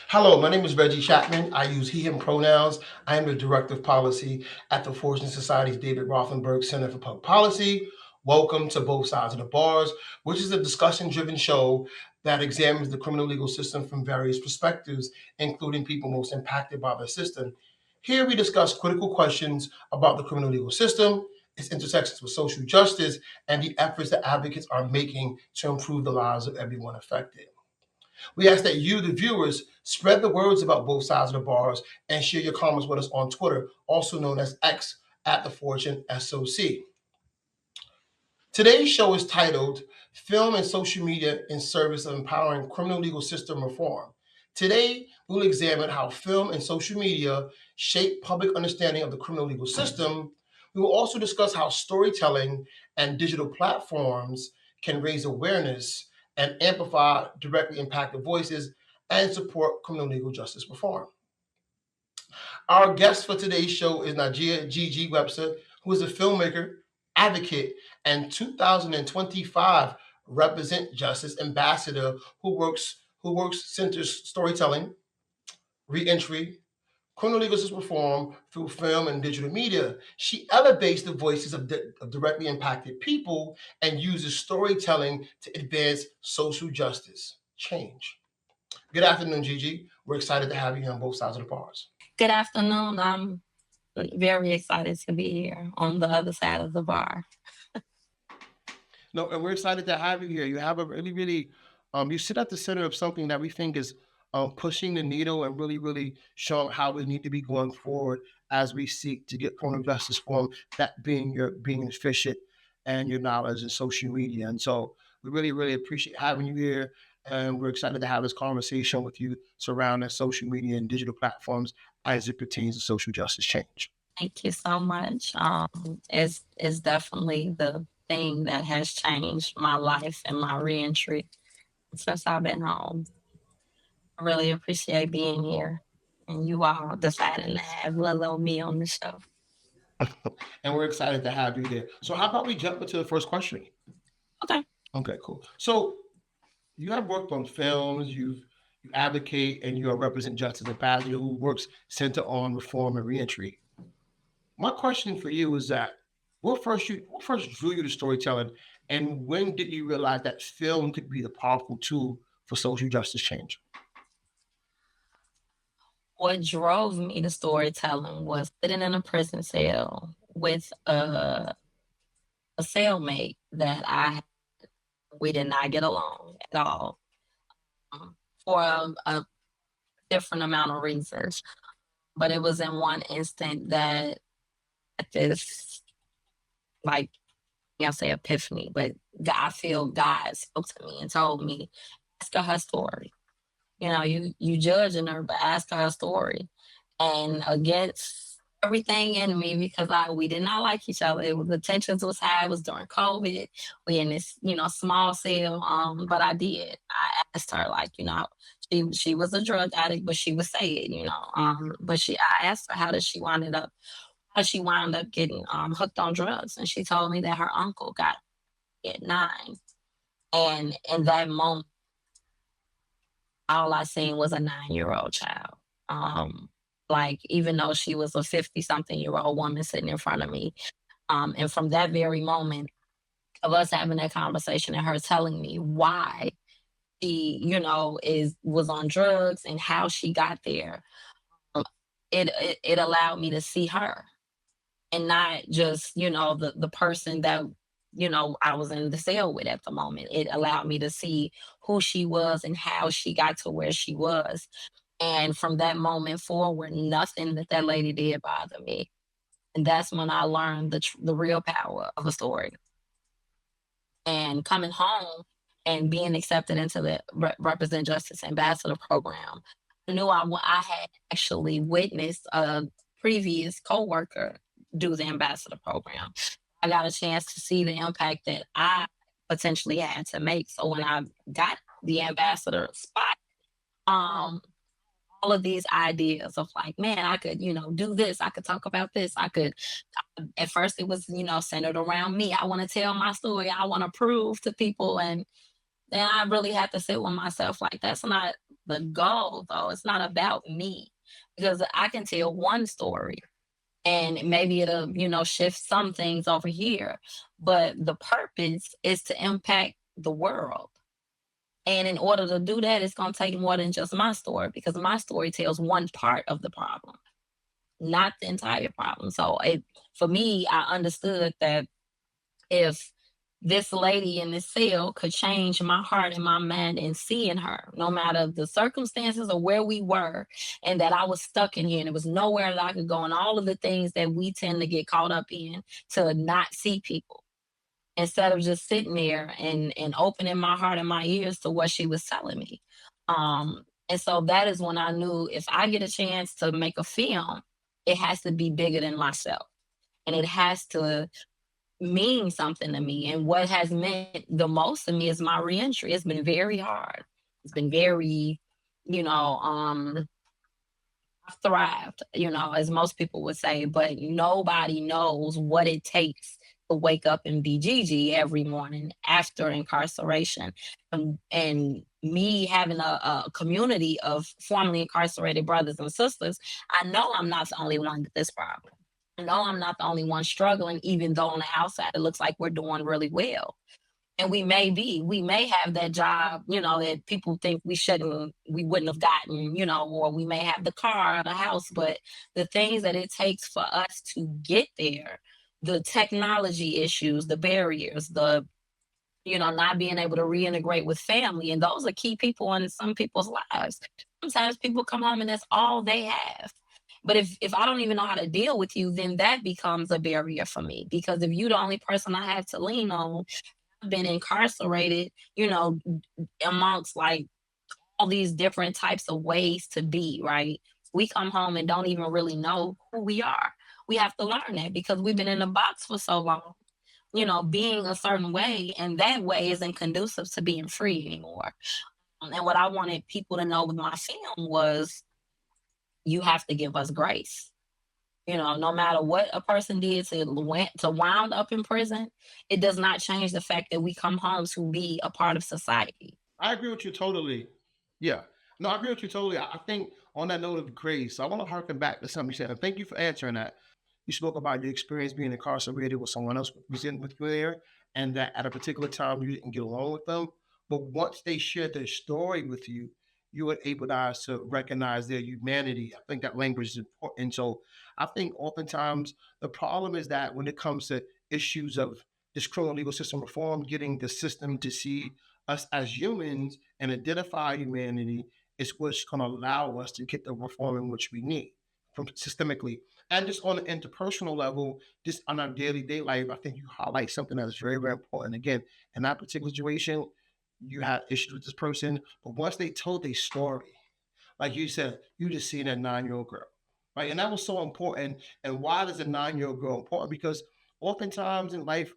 Hello, my name is Reggie Chapman. I use he, him pronouns. I am the Director of Policy at the Fortune Society's David Rothenberg Center for Public Policy. Welcome to Both Sides of the Bars, which is a discussion-driven show that examines the criminal legal system from various perspectives, including people most impacted by the system. Here we discuss critical questions about the criminal legal system, its intersections with social justice, and the efforts that advocates are making to improve the lives of everyone affected. We ask that you, the viewers, spread the words about both sides of the bars and share your comments with us on Twitter, also known as X at the Fortune SOC. Today's show is titled Film and Social Media in Service of Empowering Criminal Legal System Reform. Today, we'll examine how film and social media shape public understanding of the criminal legal system. We will also discuss how storytelling and digital platforms can raise awareness and amplify directly impacted voices and support criminal legal justice reform. Our guest for today's show is NaJei Jei Webster, who is a filmmaker, advocate, and 2025 Represent Justice Ambassador who works centers storytelling, reentry, criminal legal justice reform through film and digital media. She elevates the voices of directly impacted people and uses storytelling to advance social justice change. Good afternoon, Gigi. We're excited to have you on both sides of the bars. Good afternoon. I'm very excited to be here on the other side of the bar. No, and we're excited to have you here. You have a really, you sit at the center of something that we think is pushing the needle and really showing how we need to be going forward as we seek to get criminal justice reform. That being your being efficient and your knowledge in social media. And so we really appreciate having you here. And we're excited to have this conversation with you surrounding social media and digital platforms as it pertains to social justice change. Thank you so much. It's definitely the thing that has changed my life and my reentry since I've been home. I really appreciate being here and you all deciding to have little me on the show. And we're excited to have you there. So how about we jump into the first question? Okay. Okay, cool. So you have worked on films, you advocate and you represent Justice Ambassador who works center on reform and reentry. My question for you is that what first drew you to storytelling and when did you realize that film could be the powerful tool for social justice change? What drove me to storytelling was sitting in a prison cell with a cellmate that we did not get along at all for a different amount of reasons. But it was in one instant that this, like, I say epiphany, but I feel God spoke to me and told me, ask her story. You judging her, but ask her story. And against everything in me, because we did not like each other. The tensions was high. It was during COVID. We in this, small cell. But I did. I asked her, like, she was a drug addict, but she would say it, But I asked her how she wound up getting hooked on drugs, and she told me that her uncle got at 9, and in that moment, all I seen was a 9-year-old child. Like, even though she was a 50-something-year-old woman sitting in front of me, and from that very moment of us having that conversation and her telling me why she, was on drugs and how she got there, um, it allowed me to see her and not just, the person that, I was in the cell with at the moment. It allowed me to see who she was and how she got to where she was. And from that moment forward, nothing that lady did bother me. And that's when I learned the real power of a story. And coming home and being accepted into the Represent Justice Ambassador program, I knew I had actually witnessed a previous coworker do the ambassador program. I got a chance to see the impact that I potentially had to make. So when I got the ambassador spot, um, all of these ideas of, like, man, I could, do this. I could talk about this. At first it was, centered around me. I want to tell my story. I want to prove to people. And then I really had to sit with myself like, that's not the goal, though. It's not about me because I can tell one story and maybe it'll, shift some things over here. But the purpose is to impact the world. And in order to do that, it's going to take more than just my story because my story tells one part of the problem, not the entire problem. So for me, I understood that if this lady in this cell could change my heart and my mind and seeing her, no matter the circumstances or where we were, and that I was stuck in here and there was nowhere that I could go, and all of the things that we tend to get caught up in to not see people instead of just sitting there and opening my heart and my ears to what she was telling me. And so that is when I knew if I get a chance to make a film, it has to be bigger than myself. And it has to mean something to me. And what has meant the most to me is my reentry. It's been very hard. It's been very, you know, I thrived, as most people would say, but nobody knows what it takes to wake up and be Gigi every morning after incarceration. And me having a community of formerly incarcerated brothers and sisters, I know I'm not the only one with this problem. I know I'm not the only one struggling, even though on the outside it looks like we're doing really well. And we may have that job, that people think we wouldn't have gotten, or we may have the car or the house, but the things that it takes for us to get there, the technology issues, the barriers, the not being able to reintegrate with family. And those are key people in some people's lives. Sometimes people come home and that's all they have. But if I don't even know how to deal with you, then that becomes a barrier for me. Because if you're the only person I have to lean on, I've been incarcerated, amongst like all these different types of ways to be, right? We come home and don't even really know who we are. We have to learn that because we've been in a box for so long, being a certain way, and that way isn't conducive to being free anymore. And what I wanted people to know with my film was you have to give us grace. No matter what a person did to wound up in prison, it does not change the fact that we come home to be a part of society. I agree with you totally. Yeah. No, I agree with you totally. I think on that note of grace, I want to harken back to something you said. And thank you for answering that. You spoke about your experience being incarcerated with someone else was in with you there, and that at a particular time you didn't get along with them. But once they shared their story with you, you were able to recognize their humanity. I think that language is important. So I think oftentimes the problem is that when it comes to issues of this criminal legal system reform, getting the system to see us as humans and identify humanity is what's going to allow us to get the reform in which we need from systemically and just on an interpersonal level, just on our daily day life. I think you highlight something that is very, very important. Again, in that particular situation, you had issues with this person, but once they told their story, like you said, you just seen a 9-year-old girl, right? And that was so important. And why is a 9-year-old girl important? Because oftentimes in life,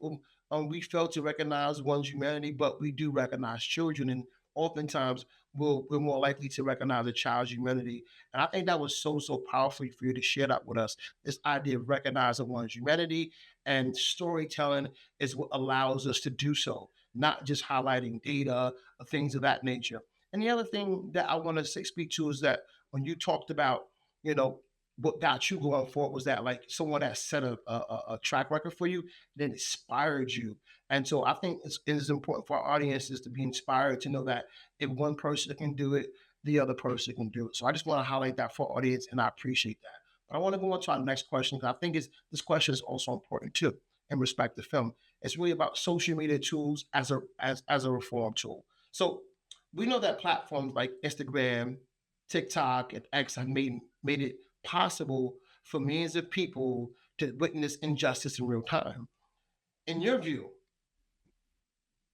we fail to recognize one's humanity, but we do recognize children, and oftentimes we're more likely to recognize a child's humanity. And I think that was so powerful for you to share that with us. This idea of recognizing one's humanity and storytelling is what allows us to do so, not just highlighting data or things of that nature. And the other thing that I want to speak to is that when you talked about, you know, what got you going for it was that like someone that set a track record for you that inspired you. And so I think it's important for our audiences to be inspired to know that if one person can do it, the other person can do it. So I just want to highlight that for our audience, and I appreciate that. But I want to go on to our next question because I think this question is also important too in respect to film. It's really about social media tools as a reform tool. So we know that platforms like Instagram, TikTok, and X have made it possible for millions of people to witness injustice in real time. In your view,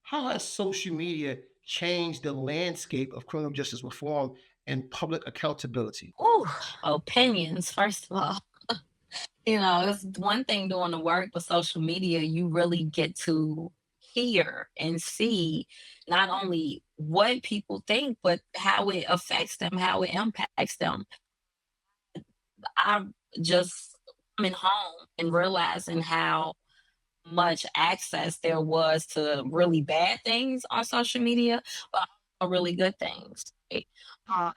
how has social media changed the landscape of criminal justice reform and public accountability? Ooh, opinions, first of all. It's one thing doing the work, but social media, you really get to hear and see not only what people think, but how it affects them, how it impacts them. I'm just coming home and realizing how much access there was to really bad things on social media, but also really good things. Right? Uh,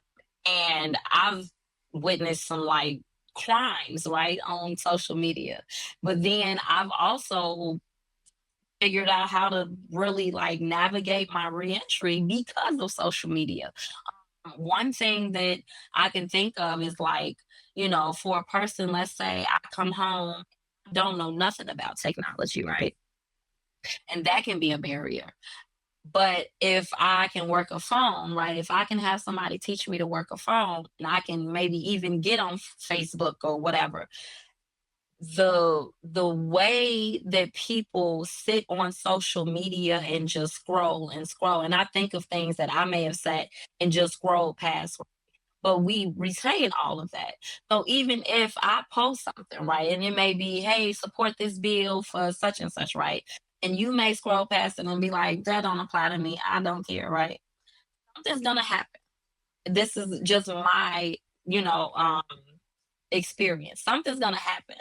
and I've witnessed some like crimes, right, on social media. But then I've also figured out how to really like navigate my reentry because of social media. One thing that I can think of is like, for a person, let's say I come home, don't know nothing about technology, right? And that can be a barrier. But if I can work a phone, right? If I can have somebody teach me to work a phone and I can maybe even get on Facebook or whatever, the way that people sit on social media and just scroll and scroll, and I think of things that I may have sat and just scrolled past, but we retain all of that. So even if I post something, right, and it may be, hey, support this bill for such and such, right, and you may scroll past it and be like, that don't apply to me, I don't care, right? Something's gonna happen. This is just my, you know um experience. Something's gonna happen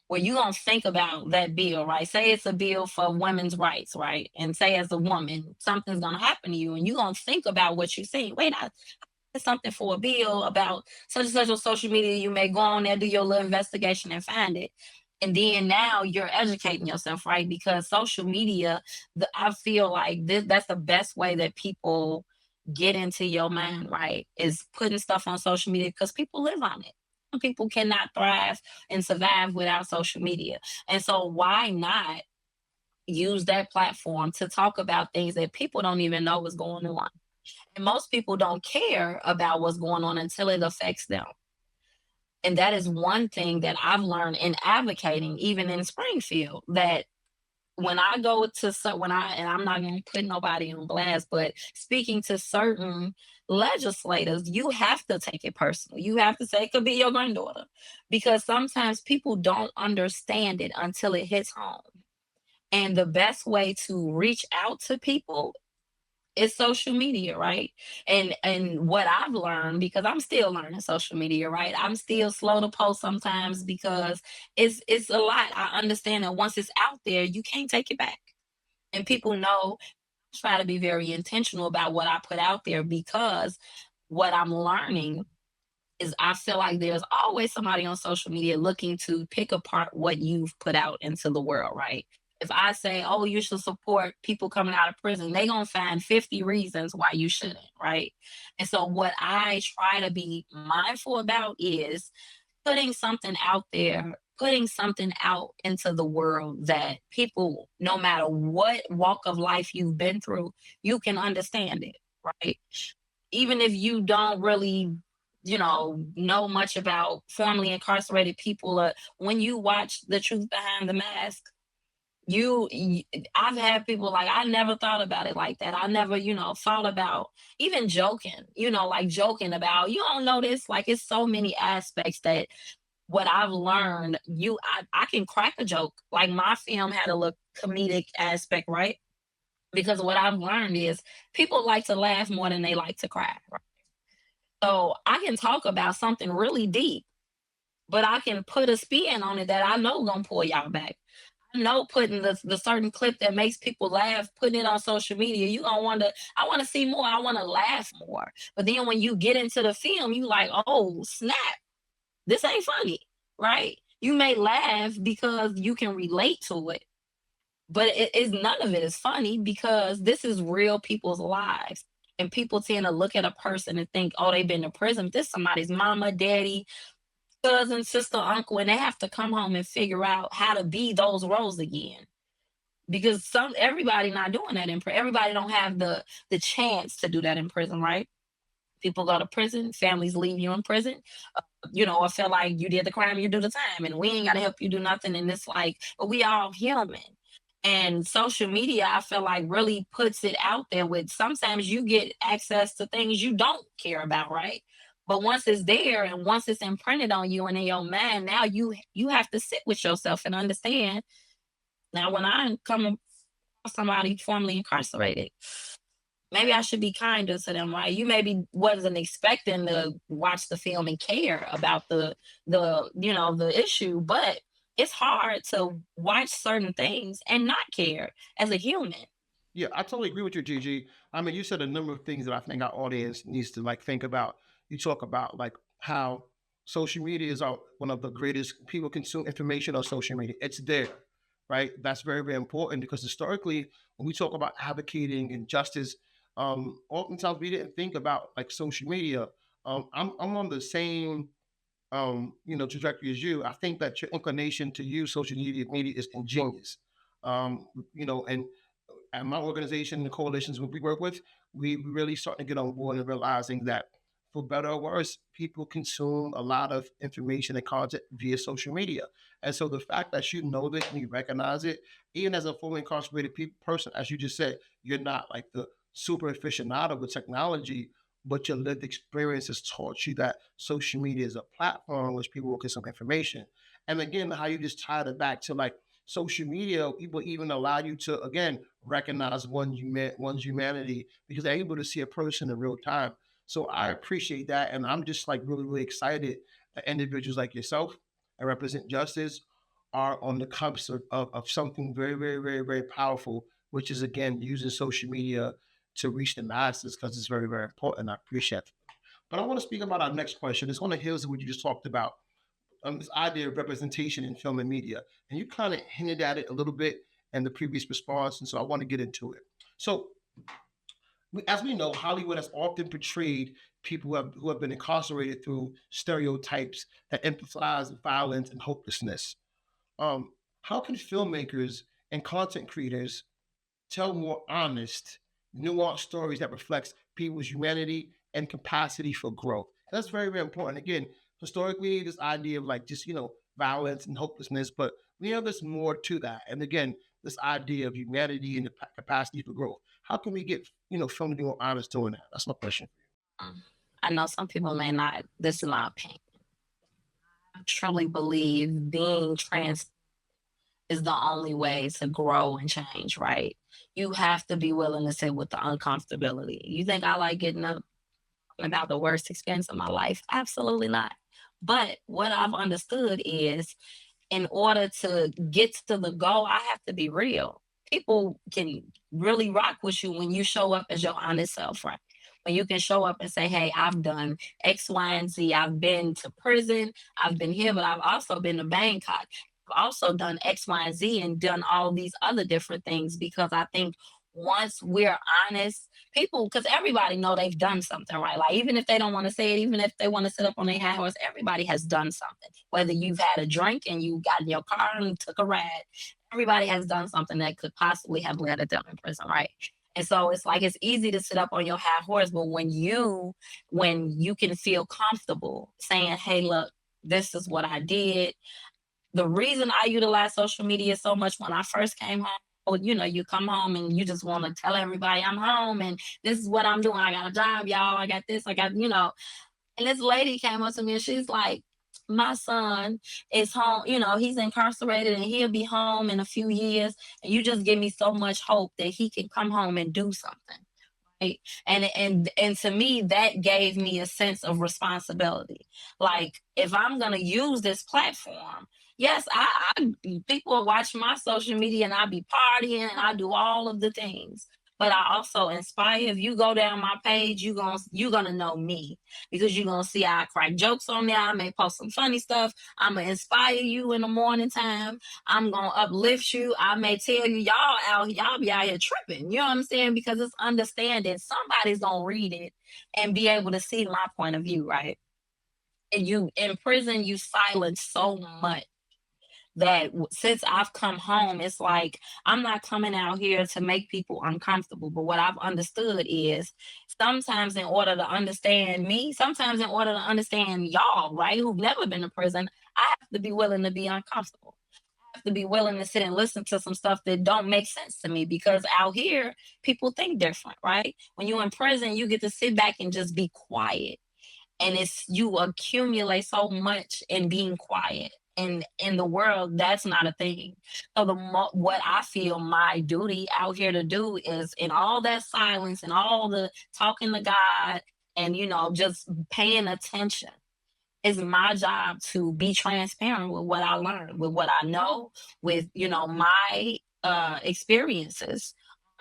where you gonna think about that bill, right? Say it's a bill for women's rights, right? And say as a woman, something's gonna happen to you, and you gonna think about what you see. Wait, I did something for a bill about such and such on social media. You may go on there, do your little investigation, and find it. And then now you're educating yourself, right? Because social media, I feel like that's the best way that people get into your mind, right? Is putting stuff on social media because people live on it. Some people cannot thrive and survive without social media. And so why not use that platform to talk about things that people don't even know what's going on? And most people don't care about what's going on until it affects them. And that is one thing that I've learned in advocating, even in Springfield, that when I go to and I'm not going to put nobody on blast, but speaking to certain legislators, you have to take it personal. You have to say it could be your granddaughter, because sometimes people don't understand it until it hits home. And the best way to reach out to people is social media, right? And what I've learned, because I'm still learning social media, right? I'm still slow to post sometimes because it's a lot. I understand that once it's out there, you can't take it back. And people know I try to be very intentional about what I put out there, because what I'm learning is I feel like there's always somebody on social media looking to pick apart what you've put out into the world, right? If I say, oh, you should support people coming out of prison, they gonna find 50 reasons why you shouldn't, right? And so what I try to be mindful about is putting something out there, putting something out into the world that people, no matter what walk of life you've been through, you can understand it, right? Even if you don't really know much about formerly incarcerated people, when you watch The Truth Behind the Mask, I've had people like, I never thought about it like that. I never thought about even joking, like joking about, you don't know this, like it's so many aspects that what I've learned, I can crack a joke. Like my film had a little comedic aspect, right? Because what I've learned is people like to laugh more than they like to cry, right? So I can talk about something really deep, but I can put a spin on it that I know gonna pull y'all back. I know putting the certain clip that makes people laugh, putting it on social media, you gonna wonder, I wanna see more, I wanna laugh more. But then when you get into the film, you like, oh snap, this ain't funny, right? You may laugh because you can relate to it, but it is none of it is funny because this is real people's lives. And people tend to look at a person and think, oh, they've been to prison. This is somebody's mama, daddy, cousin, sister, uncle, and they have to come home and figure out how to be those roles again. Because everybody not doing that in prison. Everybody don't have the chance to do that in prison, right? People go to prison, families leave you in prison, or feel like you did the crime, you do the time, and we ain't got to help you do nothing. And it's like, but we all human. And social media, I feel like really puts it out there with sometimes you get access to things you don't care about, right? But once it's there and once it's imprinted on you and in your mind, now you have to sit with yourself and understand. Now, when I come across somebody formerly incarcerated, maybe I should be kinder to them, right? You maybe wasn't expecting to watch the film and care about the issue, but it's hard to watch certain things and not care as a human. Yeah, I totally agree with you, Gigi. I mean, you said a number of things that I think our audience needs to like think about. You talk about like how social media is one of the greatest people consume information on social media. It's there, right? That's very, very important because historically, when we talk about advocating and justice, oftentimes we didn't think about like social media. I'm on the same trajectory as you. I think that your inclination to use social media is ingenious. And my organization, the coalitions we work with, we really starting to get on board and realizing that for better or worse, people consume a lot of information and content via social media. And so the fact that you know this and you recognize it, even as a fully incarcerated person, as you just said, you're not like the super aficionado with technology, but your lived experience has taught you that social media is a platform which people will get some information. And again, how you just tied it back to like social media, people even allow you to again recognize one's humanity because they're able to see a person in real time. So I appreciate that, and I'm just like really, really excited that individuals like yourself and represent justice are on the cusp of something very, very, very, very powerful, which is again using social media to reach the masses because it's very, very important. I appreciate it. But I want to speak about our next question. It's on the heels of what you just talked about, this idea of representation in film and media. And you kind of hinted at it a little bit in the previous response, and so I want to get into it. So, as we know, Hollywood has often portrayed people who have been incarcerated through stereotypes that emphasize violence and hopelessness. How can filmmakers and content creators tell more honest, nuanced stories that reflects people's humanity and capacity for growth? That's very, very important. Again, historically, this idea of like just violence and hopelessness, but we know there's more to that. And again, this idea of humanity and the capacity for growth. How can we get film to be more honest doing that? That's my question. I know some people may not. This is my opinion. I truly believe being trans is the only way to grow and change, right? You have to be willing to sit with the uncomfortability. You think I like getting up about the worst experience of my life? Absolutely not. But what I've understood is in order to get to the goal, I have to be real. People can really rock with you when you show up as your honest self, right? When you can show up and say, hey, I've done X, Y, and Z. I've been to prison. I've been here, but I've also been to Bangkok. I've also done X, Y, and Z and done all these other different things because I think once we're honest, people, because everybody know they've done something, right? Like even if they don't want to say it, even if they want to sit up on their high horse, everybody has done something. Whether you've had a drink and you got in your car and took a ride, everybody has done something that could possibly have led to them in prison, right? And so it's like it's easy to sit up on your high horse, but when you can feel comfortable saying, "Hey, look, this is what I did." The reason I utilize social media so much when I first came home, or you come home and you just want to tell everybody I'm home and this is what I'm doing. I got a job, y'all. I got this. I got. And this lady came up to me and she's like, my son is home, he's incarcerated and he'll be home in a few years. And you just give me so much hope that he can come home and do something. Right? And to me, that gave me a sense of responsibility. Like if I'm gonna use this platform, yes, I people watch my social media and I be partying and I do all of the things. But I also inspire. If you go down my page, you gonna know me because you're gonna see I crack jokes on there. I may post some funny stuff. I'm gonna inspire you in the morning time. I'm gonna uplift you. I may tell you y'all be out here tripping. You know what I'm saying? Because it's understanding somebody's gonna read it and be able to see my point of view, right? And you in prison, you silence so much that since I've come home, it's like I'm not coming out here to make people uncomfortable. But what I've understood is sometimes in order to understand me, sometimes in order to understand y'all, right, who've never been to prison, I have to be willing to be uncomfortable. I have to be willing to sit and listen to some stuff that don't make sense to me because out here people think different, right? When you're in prison, you get to sit back and just be quiet, and it's you accumulate so much in being quiet, and in the world that's not a thing. So what I feel my duty out here to do is in all that silence and all the talking to God and just paying attention it's my job to be transparent with what I learned, with what I know, with my experiences.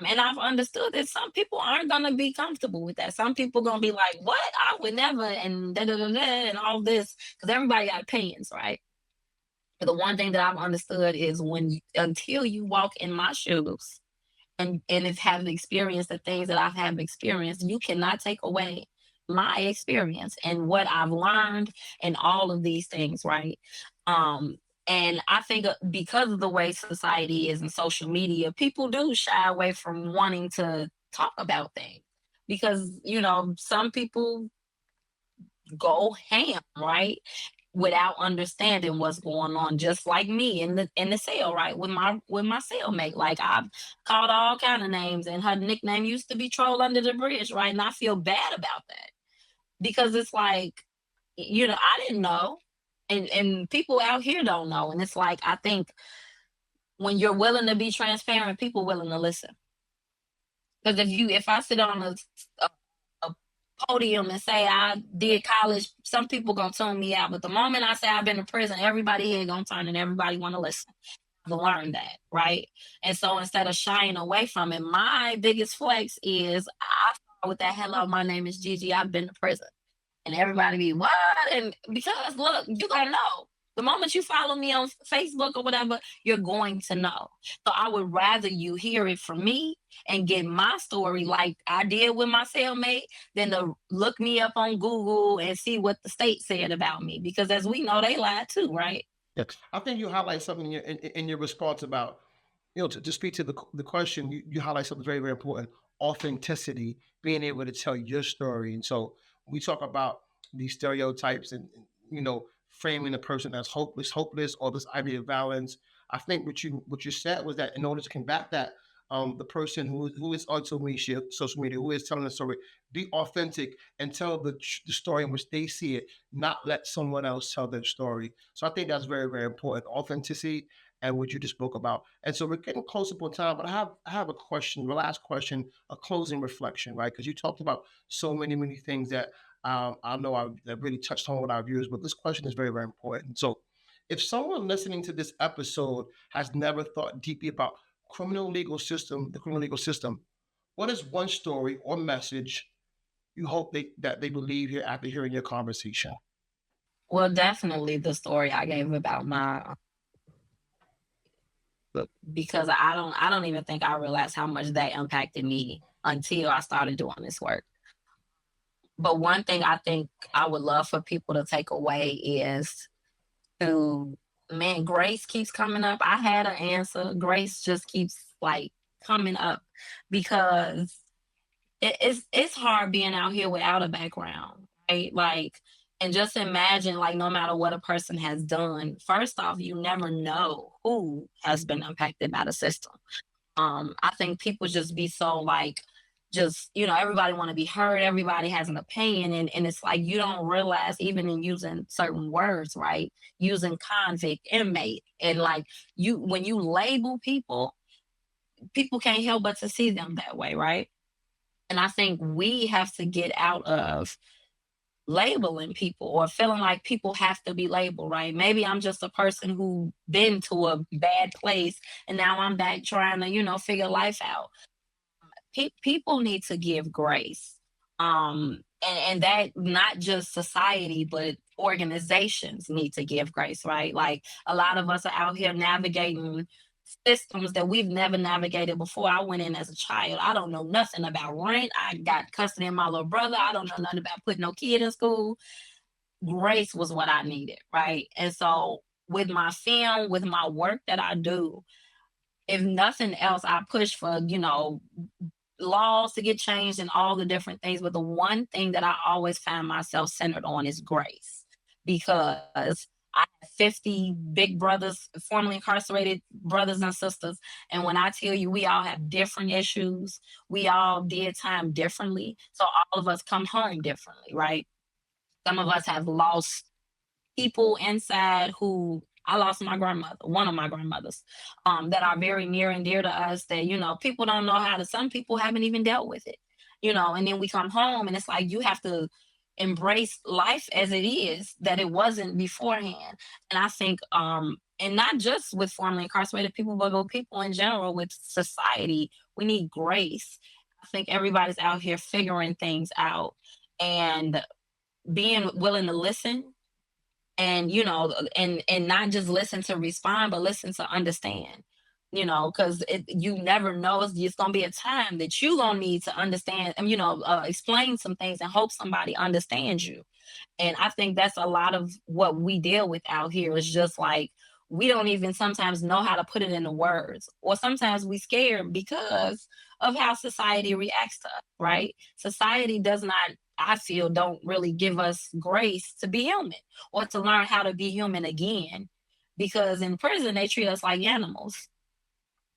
And I've understood that some people aren't gonna be comfortable with that. Some people gonna be like, "What? I would never," and da da da da, and all this, because everybody got opinions, right? But the one thing that I've understood is until you walk in my shoes and have experienced the things that I've had experienced, you cannot take away my experience and what I've learned and all of these things, right? Um, and I think because of the way society is in social media, people do shy away from wanting to talk about things because some people go ham, right? Without understanding what's going on, just like me in the cell, right? With my cellmate. Like I've called all kind of names, and her nickname used to be Troll Under the Bridge, right? And I feel bad about that because it's like, I didn't know. And people out here don't know. And it's like I think when you're willing to be transparent, people willing to listen. Because if I sit on a podium and say I did college, some people gonna tune me out. But the moment I say I've been to prison, everybody here gonna turn and everybody wanna listen. I've learned that, right? And so instead of shying away from it, my biggest flex is I start with that hello, my name is Gigi, I've been to prison. And everybody be what? And because look, you gonna know. The moment you follow me on Facebook or whatever, you're going to know. So I would rather you hear it from me and get my story like I did with my cellmate than to look me up on Google and see what the state said about me. Because as we know, they lied too, right? Yeah, I think you highlight something in your response about, to speak to the question, you highlight something very, very important: authenticity, being able to tell your story. And so we talk about these stereotypes and framing the person as hopeless, or this idea of violence. I think what you said was that in order to combat that, the person who is on social media, who is telling the story, be authentic and tell the story in which they see it, not let someone else tell their story. So I think that's very, very important. Authenticity and what you just spoke about. And so we're getting close upon time, but I have a question, the last question, a closing reflection, right? Because you talked about so many things that I know that really touched home with our viewers, but this question is very, very important. So if someone listening to this episode has never thought deeply about the criminal legal system, what is one story or message you hope that they believe here after hearing your conversation? Well, definitely the story I gave about my because I don't even think I realized how much that impacted me until I started doing this work. But one thing I think I would love for people to take away is to, man, grace keeps coming up. I had an answer. Grace just keeps like coming up because it's hard being out here without a background, right? Like, and just imagine, like, no matter what a person has done, first off, you never know who has been impacted by the system. I think people just be so like, just everybody want to be heard, everybody has an opinion, and it's like you don't realize even in using certain words, right? Using convict, inmate, and like when you label people, people can't help but to see them that way, right? And I think we have to get out of labeling people or feeling like people have to be labeled, right? Maybe I'm just a person who been to a bad place and now I'm back trying to, figure life out. People need to give grace. And that not just society, but organizations need to give grace, right? Like a lot of us are out here navigating systems that we've never navigated before. I went in as a child. I don't know nothing about rent. I got custody of my little brother. I don't know nothing about putting no kid in school. Grace was what I needed, right? And so with my film, with my work that I do, if nothing else, I push for, laws to get changed and all the different things. But the one thing that I always find myself centered on is grace because I have 50 big brothers, formerly incarcerated brothers and sisters. And when I tell you we all have different issues, we all did time differently. So all of us come home differently, right? Some of us have lost people inside who I lost my grandmother, one of my grandmothers, that are very near and dear to us that, people don't know how to, some people haven't even dealt with it, and then we come home and it's like you have to embrace life as it is that it wasn't beforehand. And I think and not just with formerly incarcerated people, but with people in general, with society, we need grace. I think everybody's out here figuring things out and being willing to listen, and and not just listen to respond, but listen to understand. Because you never know, it's gonna be a time that you gonna need to understand and explain some things and hope somebody understands you. And I think that's a lot of what we deal with out here, is just like we don't even sometimes know how to put it into words, or sometimes we scared because of how society reacts to us, right? Society does not, I feel, don't really give us grace to be human or to learn how to be human again, because in prison they treat us like animals,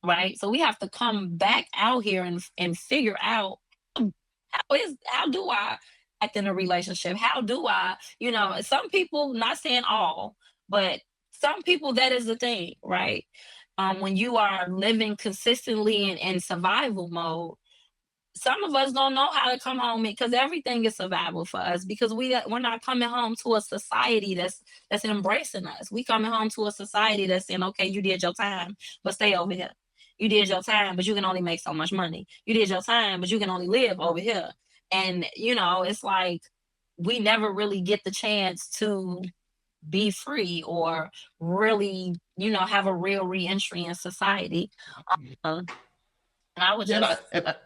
right? So we have to come back out here and figure out how do I act in a relationship? How do I, some people, not saying all, but some people, that is the thing, right? When you are living consistently in survival mode, some of us don't know how to come home, because everything is survival for us, because we're not coming home to a society that's embracing us. We coming home to a society that's saying, okay, you did your time, but stay over here. You did your time, but you can only make so much money. You did your time, but you can only live over here. And it's like we never really get the chance to be free or really, have a real reentry in society. And I would Yeah, just and I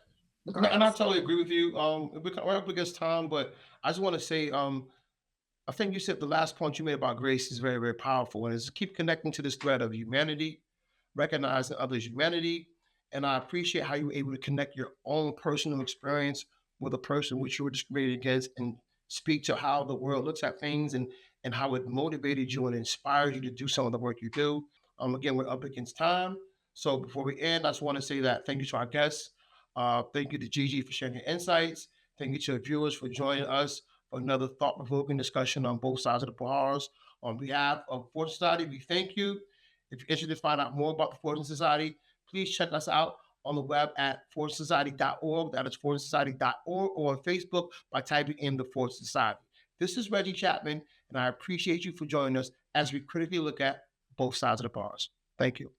grace. totally agree with you. We're up against time, but I just want to say, I think you said the last point you made about grace is very, very powerful, and it's keep connecting to this thread of humanity, recognizing others' humanity, and I appreciate how you were able to connect your own personal experience with a person which you were discriminated against, and speak to how the world looks at things, and how it motivated you and inspired you to do some of the work you do. Again, we're up against time, so before we end, I just want to say that thank you to our guests. Thank you to Jei Jei for sharing your insights. Thank you to the viewers for joining us for another thought-provoking discussion on both sides of the bars. On behalf of Fortune Society, we thank you. If you're interested to find out more about the Fortune Society, please check us out on the web at fortunesociety.org. That is fortunesociety.org, or on Facebook by typing in the Fortune Society. This is Reggie Chapman, and I appreciate you for joining us as we critically look at both sides of the bars. Thank you.